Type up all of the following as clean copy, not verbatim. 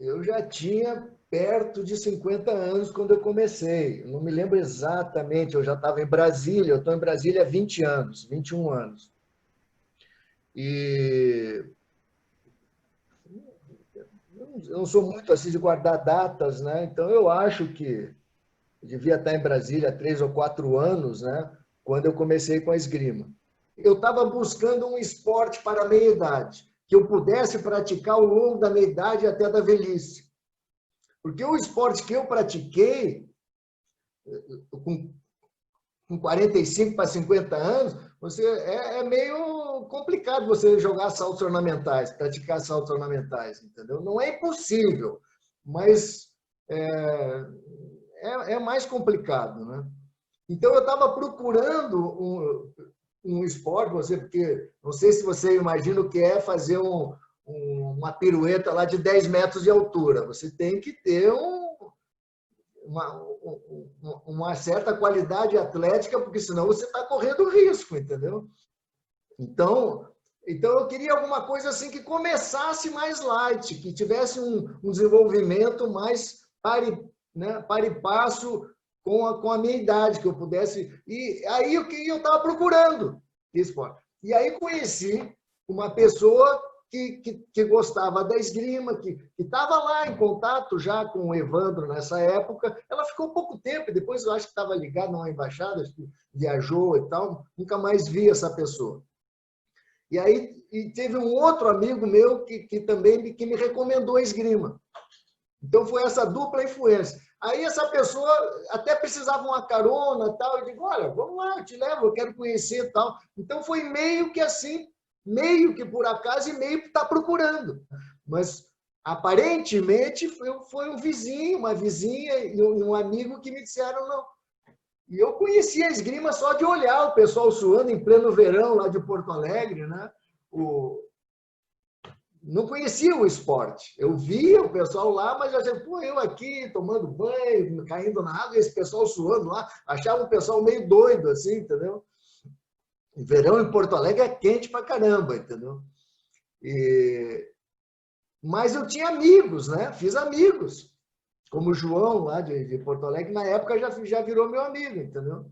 eu já tinha perto de 50 anos quando eu comecei. Eu não me lembro exatamente, eu já estava em Brasília, eu estou em Brasília há 20 anos, 21 anos. E eu não sou muito assim de guardar datas, né? Então eu acho que eu devia estar em Brasília há 3 ou 4 anos, né? Quando eu comecei com a esgrima. Eu estava buscando um esporte para a meia-idade, que eu pudesse praticar ao longo da meia-idade até da velhice. Porque o esporte que eu pratiquei, com 45 para 50 anos, é meio complicado você jogar saltos ornamentais, praticar saltos ornamentais, entendeu? Não é impossível, mas é, é mais complicado, né? Então, eu estava procurando um esporte, porque não sei se você imagina o que é fazer uma pirueta lá de 10 metros de altura. Você tem que ter uma certa qualidade atlética, porque senão você está correndo risco, entendeu? Então, eu queria alguma coisa assim que começasse mais light, que tivesse um desenvolvimento mais para e passo com a minha idade, que eu pudesse. E aí o que eu estava procurando esporte. E aí conheci uma pessoa que gostava da esgrima, que estava lá em contato já com o Evandro nessa época. Ela ficou pouco tempo, e depois eu acho que estava ligada numa embaixada, acho que viajou e tal, nunca mais vi essa pessoa. E aí teve um outro amigo meu que também me recomendou a esgrima. Então foi essa dupla influência. Aí essa pessoa até precisava uma carona, tal, eu digo, olha, vamos lá, eu te levo, eu quero conhecer, tal. Então foi meio que assim, meio que por acaso e meio que está procurando. Mas aparentemente foi um vizinho, uma vizinha e um amigo que me disseram não. E eu conhecia a esgrima só de olhar o pessoal suando em pleno verão lá de Porto Alegre, né? Não conhecia o esporte. Eu via o pessoal lá, mas eu achei, pô, eu aqui tomando banho, caindo na água, e esse pessoal suando lá, achava o pessoal meio doido, assim, entendeu? O verão em Porto Alegre é quente pra caramba, entendeu? Mas eu tinha amigos, né? Fiz amigos, como o João, lá de Porto Alegre, na época já virou meu amigo, entendeu?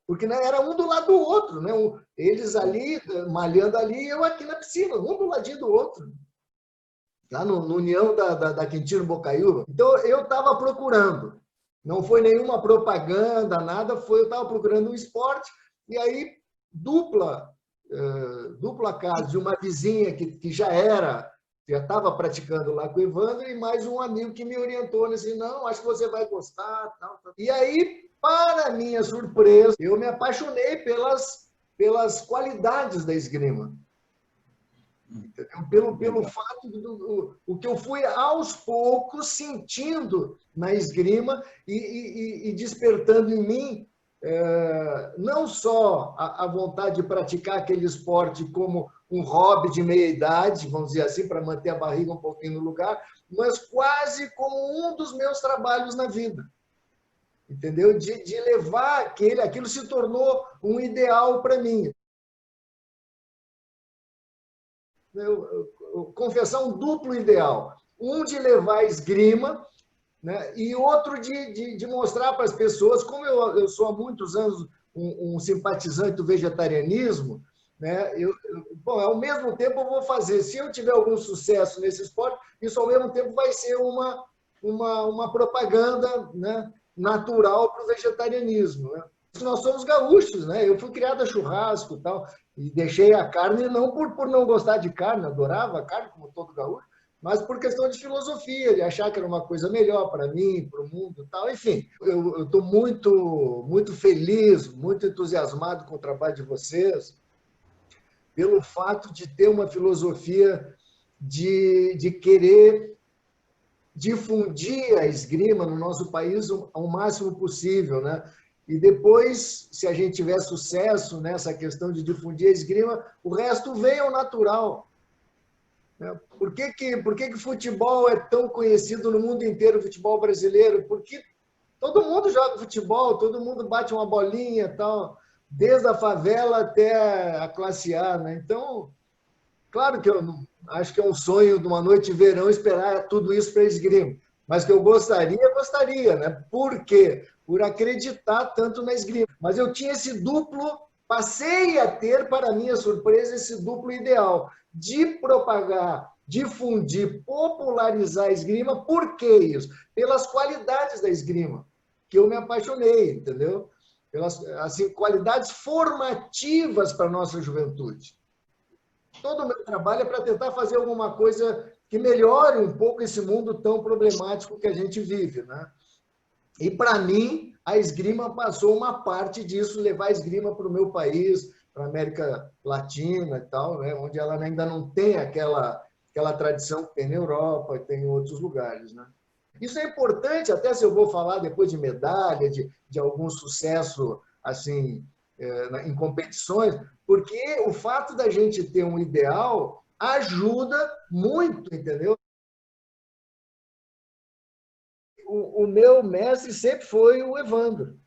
Porque né, era um do lado do outro, né? Eles ali, malhando ali, e eu aqui na piscina, um do ladinho do outro. Lá no União da Quintino Bocaiúva. Então, eu estava procurando. Não foi nenhuma propaganda, nada. Eu estava procurando um esporte. E aí, dupla casa de uma vizinha que já estava praticando lá com o Evandro, e mais um amigo que me orientou, assim, não, acho que você vai gostar. Tal, tal. E aí, para minha surpresa, eu me apaixonei pelas qualidades da esgrima. Pelo fato o que eu fui aos poucos sentindo na esgrima e despertando em mim não só a vontade de praticar aquele esporte como um hobby de meia-idade, vamos dizer assim, para manter a barriga um pouquinho no lugar, mas quase como um dos meus trabalhos na vida. Entendeu? De levar aquilo se tornou um ideal para mim. Confessar um duplo ideal. Um de levar a esgrima, né? E outro de mostrar para as pessoas, como eu sou há muitos anos um simpatizante do vegetarianismo, né? Bom, ao mesmo tempo eu vou fazer, se eu tiver algum sucesso nesse esporte, isso ao mesmo tempo vai ser uma propaganda, né, natural para o vegetarianismo. Né? Nós somos gaúchos, né? Eu fui criado a churrasco e tal, e deixei a carne não por não gostar de carne, adorava a carne, como todo gaúcho, mas por questão de filosofia, de achar que era uma coisa melhor para mim, para o mundo e tal. Enfim, eu estou muito, muito feliz, muito entusiasmado com o trabalho de vocês, pelo fato de ter uma filosofia de querer difundir a esgrima no nosso país ao máximo possível, né? E depois, se a gente tiver sucesso nessa questão de difundir a esgrima, o resto vem ao natural. Por que futebol é tão conhecido no mundo inteiro, o futebol brasileiro? Porque todo mundo joga futebol, todo mundo bate uma bolinha, tal, desde a favela até a classe A. Né? Então, claro que eu Acho que é um sonho de uma noite de verão esperar tudo isso para esgrima. Mas que eu gostaria, né? Por quê? Por acreditar tanto na esgrima. Mas eu tinha esse duplo, passei a ter, para minha surpresa, esse duplo ideal de propagar, difundir, popularizar a esgrima. Por que isso? Pelas qualidades da esgrima, que eu me apaixonei, entendeu? Pelas assim, qualidades formativas para a nossa juventude. Todo o meu trabalho é para tentar fazer alguma coisa que melhore um pouco esse mundo tão problemático que a gente vive, né? E, para mim, a esgrima passou uma parte disso, levar a esgrima para o meu país, para a América Latina e tal, né? Onde ela ainda não tem aquela tradição que tem na Europa e tem em outros lugares, né? Isso é importante, até se eu vou falar depois de medalha, de algum sucesso assim, em competições, porque o fato da gente ter um ideal ajuda muito, entendeu? O meu mestre sempre foi o Evandro,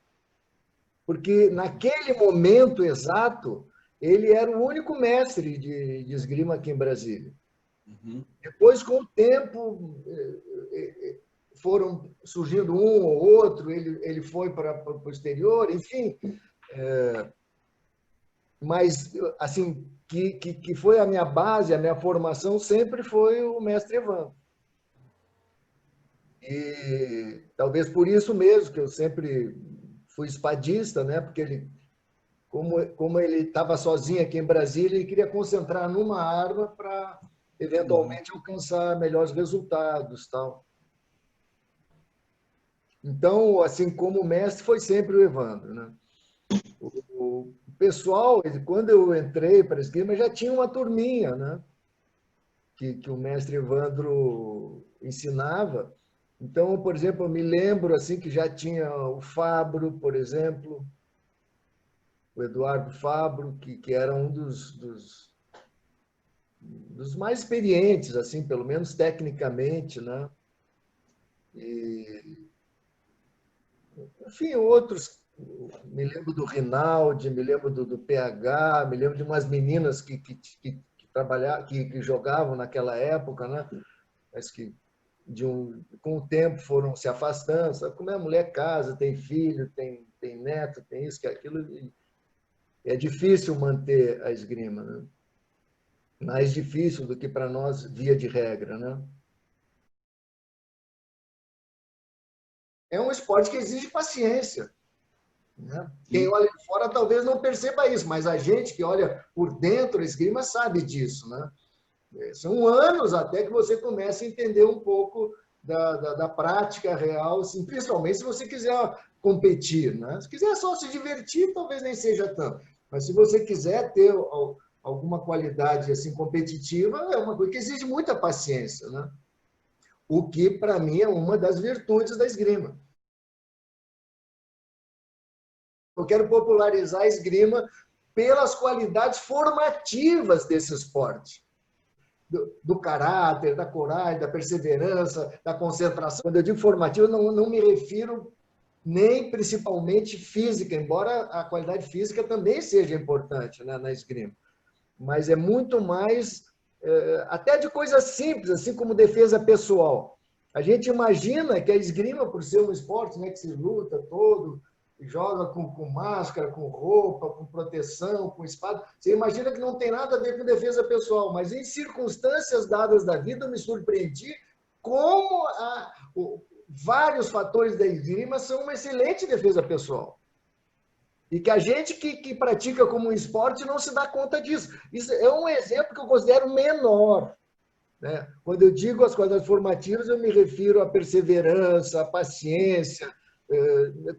porque naquele momento exato, ele era o único mestre de esgrima aqui em Brasília. Uhum. Depois, com o tempo, foram surgindo um ou outro, ele foi para o exterior, enfim. Mas, assim, que foi a minha base, a minha formação sempre foi o mestre Evandro. E talvez por isso mesmo que eu sempre fui espadista, né? Porque ele, como ele estava sozinho aqui em Brasília, ele queria concentrar numa arma para eventualmente alcançar melhores resultados, tal. Então, assim como mestre, foi sempre o Evandro, né? O pessoal, quando eu entrei para a esgrima, já tinha uma turminha, né? Que o mestre Evandro ensinava. Então, por exemplo, eu me lembro assim que já tinha o Fabro, por exemplo, o Eduardo Fabro, que era um dos mais experientes, assim, pelo menos tecnicamente, né? E, enfim, outros, me lembro do Rinaldi, me lembro do PH, me lembro de umas meninas que trabalhavam, que jogavam naquela época, né? Mas que com o tempo foram se afastando, sabe como é? A mulher casa, tem filho, tem neto, tem isso, que aquilo, e é difícil manter a esgrima, né? Mais difícil do que para nós, via de regra, né? É um esporte que exige paciência, né? Quem olha de fora talvez não perceba isso, mas a gente que olha por dentro a esgrima sabe disso, né? São anos até que você comece a entender um pouco da prática real, assim, principalmente se você quiser competir, né? Se quiser só se divertir, talvez nem seja tanto. Mas se você quiser ter alguma qualidade assim competitiva, é uma coisa que exige muita paciência, né? O que, para mim, é uma das virtudes da esgrima. Eu quero popularizar a esgrima pelas qualidades formativas desse esporte. Do caráter, da coragem, da perseverança, da concentração. Quando eu digo formativo, não me refiro nem principalmente física, embora a qualidade física também seja importante, né, na esgrima. Mas é muito mais, até de coisas simples, assim como defesa pessoal. A gente imagina que a esgrima, por ser um esporte, né, que se luta todo, joga com máscara, com roupa, com proteção, com espada. Você imagina que não tem nada a ver com defesa pessoal, mas em circunstâncias dadas da vida, eu me surpreendi como vários fatores da esgrima são uma excelente defesa pessoal. E que a gente que pratica como um esporte não se dá conta disso. Isso é um exemplo que eu considero menor. Né? Quando eu digo as qualidades formativas, eu me refiro à perseverança, à paciência,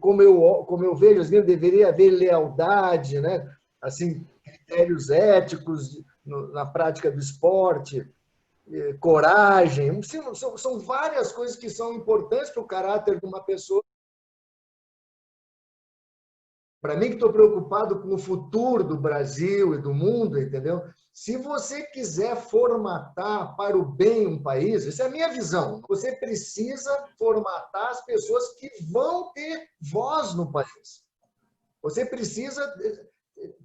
como eu vejo, assim, deveria haver lealdade, né? Assim, critérios éticos na prática do esporte, coragem. São várias coisas que são importantes para o caráter de uma pessoa. Para mim, que estou preocupado com o futuro do Brasil e do mundo, entendeu? Se você quiser formatar para o bem um país, essa é a minha visão, você precisa formatar as pessoas que vão ter voz no país. Você precisa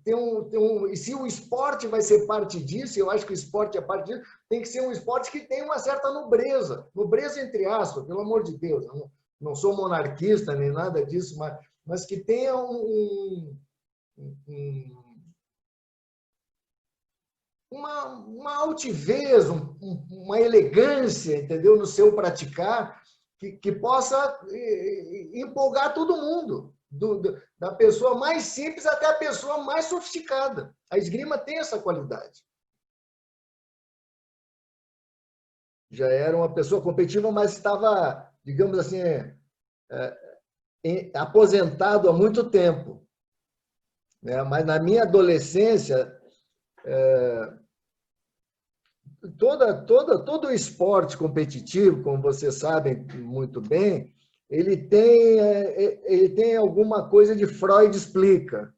e se o esporte vai ser parte disso, eu acho que o esporte é parte disso, tem que ser um esporte que tem uma certa nobreza, nobreza entre aspas, pelo amor de Deus. Eu não sou monarquista nem nada disso, mas que tenha uma altivez, uma elegância, entendeu? No seu praticar, que possa empolgar todo mundo, da pessoa mais simples até a pessoa mais sofisticada. A esgrima tem essa qualidade. Já era uma pessoa competitiva, mas estava, digamos assim, aposentado há muito tempo. Né? Mas na minha adolescência, todo o esporte competitivo, como vocês sabem muito bem, ele tem alguma coisa de Freud explica.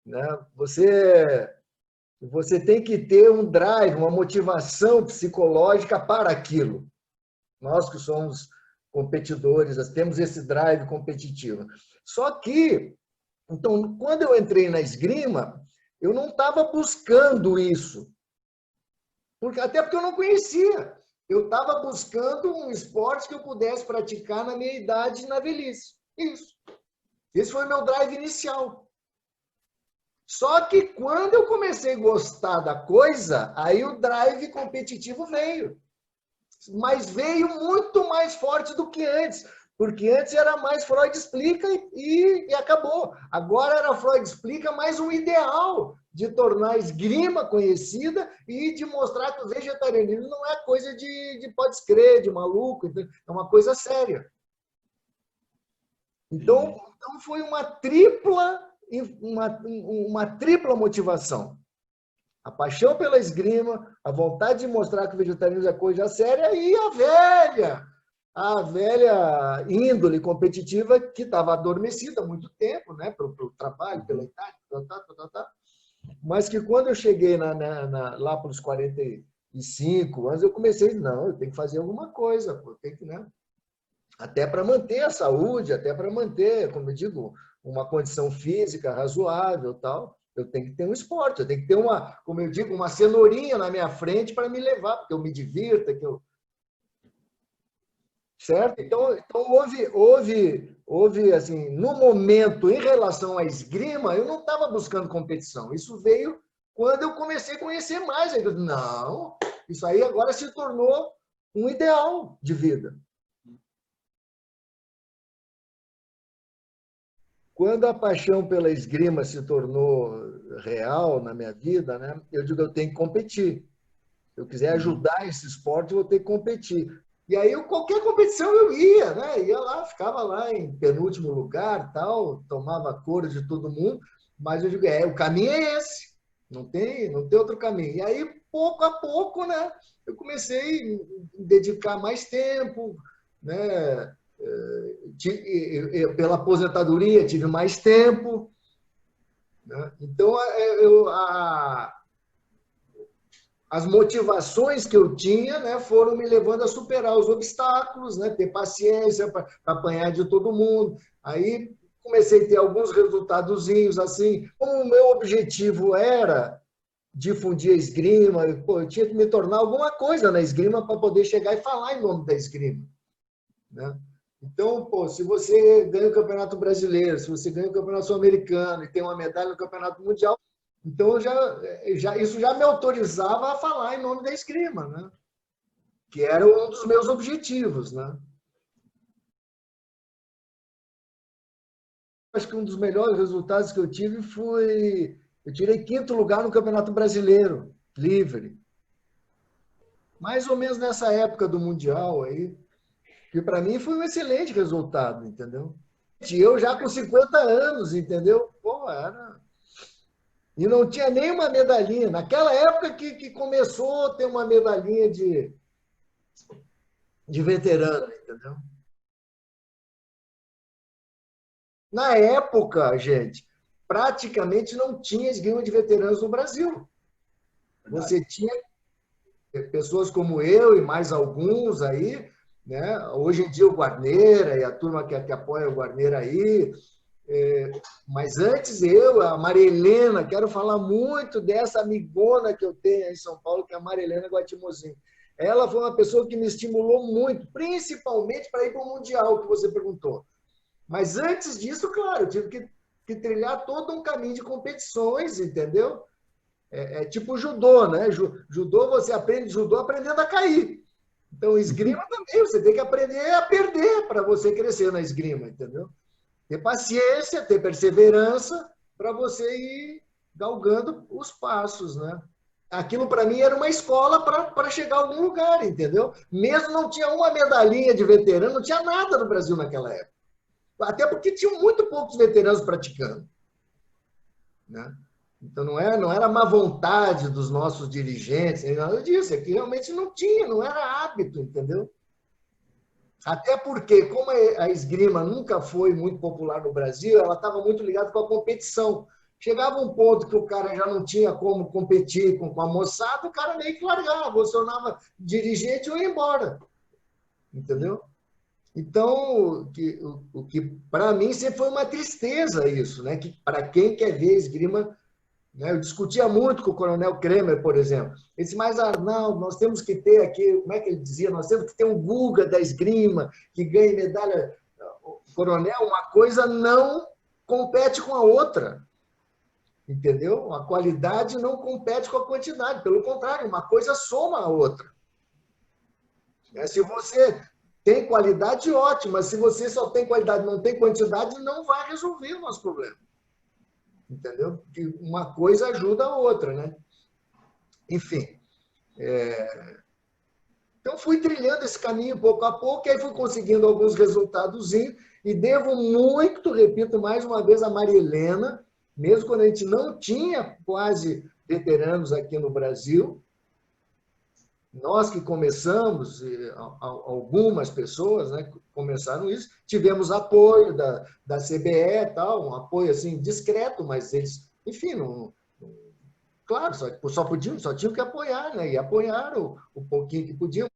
Né? Você tem que ter um drive, uma motivação psicológica para aquilo. Nós que somos competidores, temos esse drive competitivo. Só que, então, quando eu entrei na esgrima, eu não estava buscando isso. Até porque eu não conhecia. Eu estava buscando um esporte que eu pudesse praticar na minha idade e na velhice. Isso. Esse foi o meu drive inicial. Só que quando eu comecei a gostar da coisa, aí o drive competitivo veio. Mas veio muito mais forte do que antes. Porque antes era mais Freud explica e acabou. Agora era Freud explica mais um ideal de tornar a esgrima conhecida e de mostrar que o vegetarianismo não é coisa de pode crer, de maluco, é uma coisa séria. Então foi uma tripla motivação. A paixão pela esgrima, a vontade de mostrar que o vegetarianismo é coisa séria e a velha índole competitiva que estava adormecida há muito tempo, né, pelo trabalho, pela idade, mas que quando eu cheguei lá para os 45 anos, eu comecei, não, eu tenho que fazer alguma coisa, eu tenho que, né, até para manter a saúde, até para manter, como eu digo, uma condição física razoável, tal. Eu tenho que ter um esporte, eu tenho que ter como eu digo, uma cenourinha na minha frente para me levar, porque eu me divirta, certo? Então houve assim, no momento, em relação à esgrima, eu não estava buscando competição. Isso veio quando eu comecei a conhecer mais. Eu disse, não, isso aí agora se tornou um ideal de vida. Quando a paixão pela esgrima se tornou real na minha vida, né, eu digo, eu tenho que competir. Se eu quiser ajudar esse esporte, eu vou ter que competir. E aí, qualquer competição eu ia, né? Ia lá, ficava lá em penúltimo lugar, tal, tomava couro de todo mundo, mas eu digo, o caminho é esse, não tem outro caminho. E aí, pouco a pouco, né, eu comecei a dedicar mais tempo, né? Pela aposentadoria, tive mais tempo, né? Então, as motivações que eu tinha, né, foram me levando a superar os obstáculos, né, ter paciência para apanhar de todo mundo. Aí comecei a ter alguns resultadozinhos assim. Como o meu objetivo era difundir a esgrima, eu tinha que me tornar alguma coisa na esgrima para poder chegar e falar em nome da esgrima, né? Então, se você ganha o Campeonato Brasileiro, se você ganha o Campeonato Sul-Americano e tem uma medalha no Campeonato Mundial, então isso já me autorizava a falar em nome da esgrima, né? Que era um dos meus objetivos, né? Acho que um dos melhores resultados que eu tive foi... Eu tirei 5º lugar no Campeonato Brasileiro, livre. Mais ou menos nessa época do Mundial aí, que para mim foi um excelente resultado, entendeu? E eu já com 50 anos, entendeu? Pô, era... E não tinha nenhuma medalhinha. Naquela época que começou a ter uma medalhinha de veterano, entendeu? Na época, gente, praticamente não tinha esgrima de veteranos no Brasil. Você tinha pessoas como eu e mais alguns aí, né? Hoje em dia o Guarneira e a turma que apoia o Guarneira aí, Mas antes a Maria Helena, quero falar muito dessa amigona que eu tenho aí em São Paulo, que é a Maria Helena Guatimozinho. Ela foi uma pessoa que me estimulou muito, principalmente para ir para o Mundial, que você perguntou. Mas antes disso, claro, eu tive que trilhar todo um caminho de competições, entendeu? É tipo judô, né? Judô, você aprende judô aprendendo a cair. Então, esgrima também, você tem que aprender a perder para você crescer na esgrima, entendeu? Ter paciência, ter perseverança para você ir galgando os passos, né? Aquilo para mim era uma escola para chegar a algum lugar, entendeu? Mesmo não tinha uma medalhinha de veterano, não tinha nada no Brasil naquela época. Até porque tinham muito poucos veteranos praticando, né? Então não era má vontade dos nossos dirigentes, nem nada disso, é que realmente não tinha, não era hábito, entendeu? Até porque, como a esgrima nunca foi muito popular no Brasil, ela estava muito ligada com a competição. Chegava um ponto que o cara já não tinha como competir com a moçada, o cara meio que largava, se tornava dirigente ou ia embora. Entendeu? Então, o que para mim sempre foi uma tristeza isso, né? Que para quem quer ver esgrima, né? Eu discutia muito com o Coronel Kremer, por exemplo. Ele disse, mas Arnaldo, nós temos que ter aqui, como é que ele dizia? Nós temos que ter um Guga da esgrima que ganhe medalha. Coronel, uma coisa não compete com a outra, entendeu? A qualidade não compete com a quantidade, pelo contrário, uma coisa soma a outra. Se você tem qualidade, ótimo, mas se você só tem qualidade e não tem quantidade, não vai resolver o nosso problema. Entendeu? Porque uma coisa ajuda a outra, né? Enfim. Então, fui trilhando esse caminho pouco a pouco, e aí fui conseguindo alguns resultados, e devo muito, repito mais uma vez, a Maria Helena, mesmo quando a gente não tinha quase veteranos aqui no Brasil, nós que começamos, algumas pessoas, né, começaram isso, tivemos apoio da CBE, tal, um apoio assim discreto, mas eles, enfim, claro, só tinham que apoiar, né, e apoiaram o pouquinho que podiam.